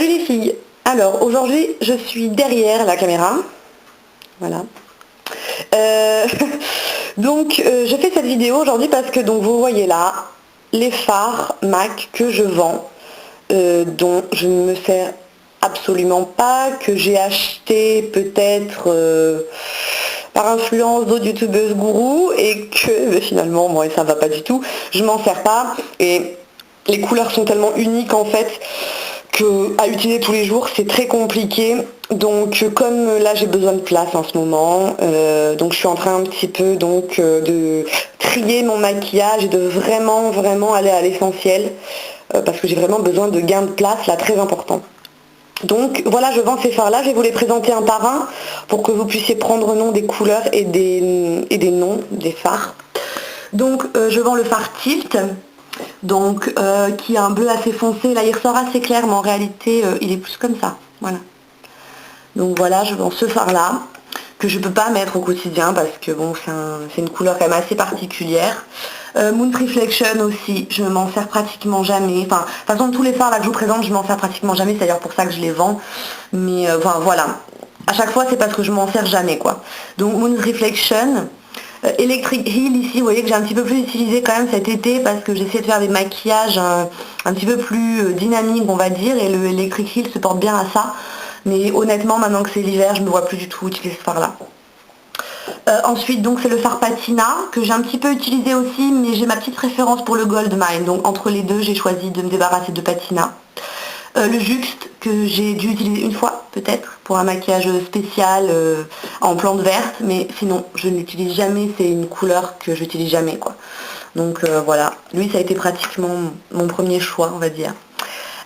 Salut les filles. Alors aujourd'hui je suis derrière la caméra. Voilà. Euh, je fais cette vidéo aujourd'hui parce que donc vous voyez là les fards MAC que je vends, dont je ne me sers absolument pas, que j'ai acheté peut-être par influence d'autres youtubeuses gourous et que finalement moi ça va pas du tout, je m'en sers pas et les couleurs sont tellement uniques en fait que à utiliser tous les jours c'est très compliqué. Donc comme là j'ai besoin de place en ce moment, donc je suis en train un petit peu de trier mon maquillage et de vraiment aller à l'essentiel parce que j'ai vraiment besoin de gain de place là très important. Donc voilà, je vends ces fards là, je vais vous les présenter un par un pour que vous puissiez prendre nom des couleurs et des noms des fards. Donc je vends le fard Tilt, donc qui a un bleu assez foncé, là il ressort assez clair mais en réalité il est plus comme ça, voilà. Donc voilà, je vends ce fard là que je peux pas mettre au quotidien parce que bon c'est une couleur quand même assez particulière. Moon Reflection aussi, je m'en sers pratiquement jamais, enfin de toute façon tous les fards là que je vous présente je m'en sers pratiquement jamais, c'est d'ailleurs pour ça que je les vends, mais enfin voilà, à chaque fois c'est parce que je m'en sers jamais quoi. Donc Moon Reflection, Electric Heal ici, vous voyez que j'ai un petit peu plus utilisé quand même cet été parce que j'essaie de faire des maquillages un petit peu plus dynamiques on va dire, et le Electric Heal se porte bien à ça, mais honnêtement maintenant que c'est l'hiver je ne me vois plus du tout utiliser ce fard là. Ensuite donc c'est le fard Patina que j'ai un petit peu utilisé aussi, mais j'ai ma petite préférence pour le Gold Mine, donc entre les deux j'ai choisi de me débarrasser de Patina. Le Juxte que j'ai dû utiliser une fois peut-être pour un maquillage spécial en plante verte, mais sinon je ne l'utilise jamais, c'est une couleur que j'utilise jamais quoi. Donc voilà, lui ça a été pratiquement mon premier choix on va dire.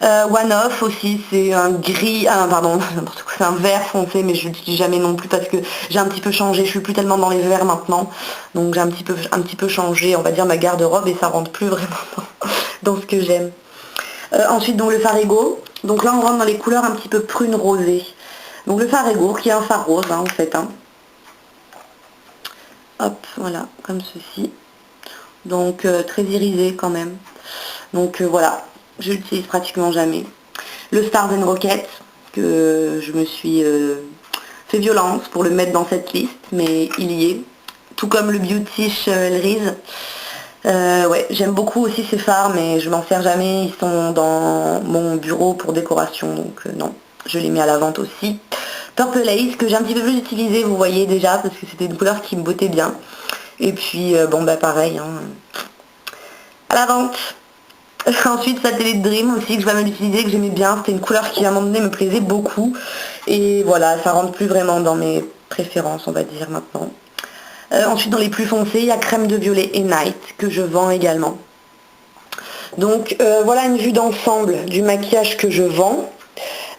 One Off aussi, c'est un gris, pardon, n'importe quoi, c'est un vert foncé, mais je l'utilise jamais non plus parce que j'ai un petit peu changé, je suis plus tellement dans les verts maintenant, donc j'ai un petit peu changé, on va dire, ma garde-robe et ça rentre plus vraiment dans ce que j'aime. Ensuite donc le fard Ego, donc là on rentre dans les couleurs un petit peu prune rosée. Donc le fard Ego qui est un fard rose en fait. Hop, voilà, comme ceci. Donc très irisé quand même. Donc voilà, je l'utilise pratiquement jamais. Le Stars and Rockets, que je me suis fait violence pour le mettre dans cette liste, mais il y est. Tout comme le Beauty Elrise. Ouais, j'aime beaucoup aussi ces fards, mais je m'en sers jamais, ils sont dans mon bureau pour décoration, donc non, je les mets à la vente aussi. Purple Lace, que j'ai un petit peu plus utilisé, vous voyez déjà, parce que c'était une couleur qui me bottait bien. Et puis, bon bah pareil, à la vente. Ensuite, Satellite Dream aussi, que je vais même utiliser, que j'aimais bien, c'était une couleur qui à un moment donné me plaisait beaucoup. Et voilà, ça rentre plus vraiment dans mes préférences, on va dire maintenant. Ensuite dans les plus foncés, il y a Crème de Violet et Night que je vends également. Donc voilà une vue d'ensemble du maquillage que je vends.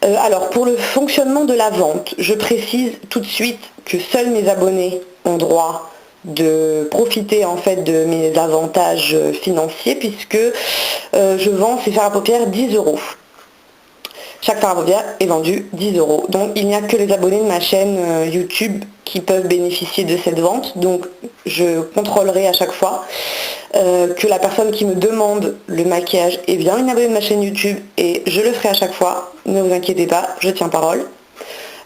Alors pour le fonctionnement de la vente, je précise tout de suite que seuls mes abonnés ont droit de profiter en fait de mes avantages financiers puisque je vends ces fards à paupières 10 €. Chaque fard à paupières est vendu 10 €. Donc il n'y a que les abonnés de ma chaîne YouTube qui peuvent bénéficier de cette vente. Donc je contrôlerai à chaque fois que la personne qui me demande le maquillage est bien une abonnée de ma chaîne YouTube et je le ferai à chaque fois. Ne vous inquiétez pas, je tiens parole.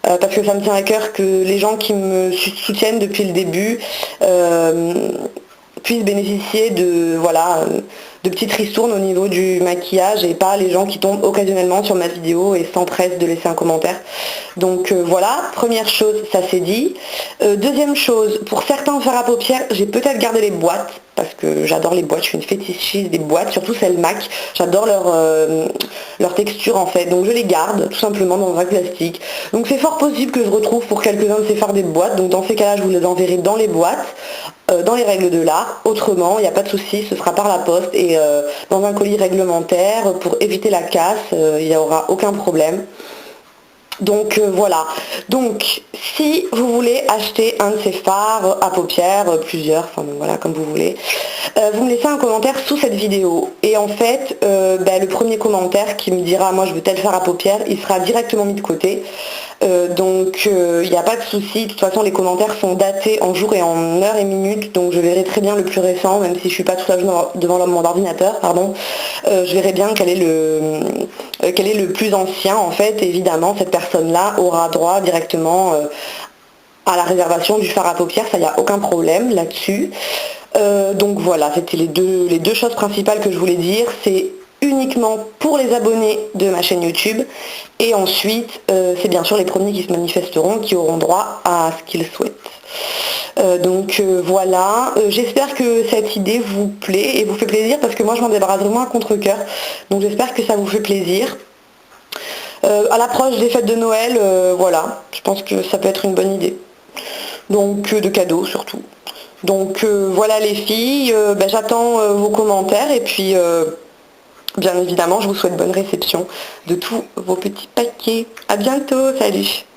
Parce que ça me tient à cœur que les gens qui me soutiennent depuis le début puissent bénéficier de voilà de petites ristournes au niveau du maquillage et pas les gens qui tombent occasionnellement sur ma vidéo et s'empressent de laisser un commentaire. Donc voilà, première chose, ça c'est dit. Deuxième chose, pour certains fards à paupières, j'ai peut-être gardé les boîtes parce que j'adore les boîtes, je suis une fétichiste des boîtes, surtout celles MAC, j'adore leur texture en fait, donc je les garde tout simplement dans un plastique. Donc c'est fort possible que je retrouve pour quelques-uns de ces fards des boîtes, donc dans ces cas-là je vous les enverrai dans les boîtes, dans les règles de l'art, autrement il n'y a pas de souci, ce sera par la poste et dans un colis réglementaire pour éviter la casse, il n'y aura aucun problème. Donc voilà, donc si vous voulez acheter un de ces fards à paupières, plusieurs, enfin bon, voilà comme vous voulez, vous me laissez un commentaire sous cette vidéo et en fait le premier commentaire qui me dira moi je veux tel fard à paupières, il sera directement mis de côté. Donc il n'y a pas de souci, de toute façon les commentaires sont datés en jour et en heure et minutes, donc je verrai très bien le plus récent, même si je suis pas toute la journée devant mon ordinateur, pardon, je verrai bien quel est quel est le plus ancien en fait. Évidemment, cette personne-là aura droit directement à la réservation du fard à paupières, ça, il n'y a aucun problème là-dessus. Donc voilà, c'était les deux choses principales que je voulais dire. C'est uniquement pour les abonnés de ma chaîne YouTube, et ensuite c'est bien sûr les premiers qui se manifesteront qui auront droit à ce qu'ils souhaitent. Voilà, j'espère que cette idée vous plaît et vous fait plaisir, parce que moi je m'en débarrasse vraiment à contre-cœur, donc j'espère que ça vous fait plaisir. À l'approche des fêtes de Noël, voilà, je pense que ça peut être une bonne idée, donc de cadeaux surtout. Donc voilà les filles, j'attends vos commentaires, et puis bien évidemment je vous souhaite bonne réception de tous vos petits paquets. À bientôt, salut!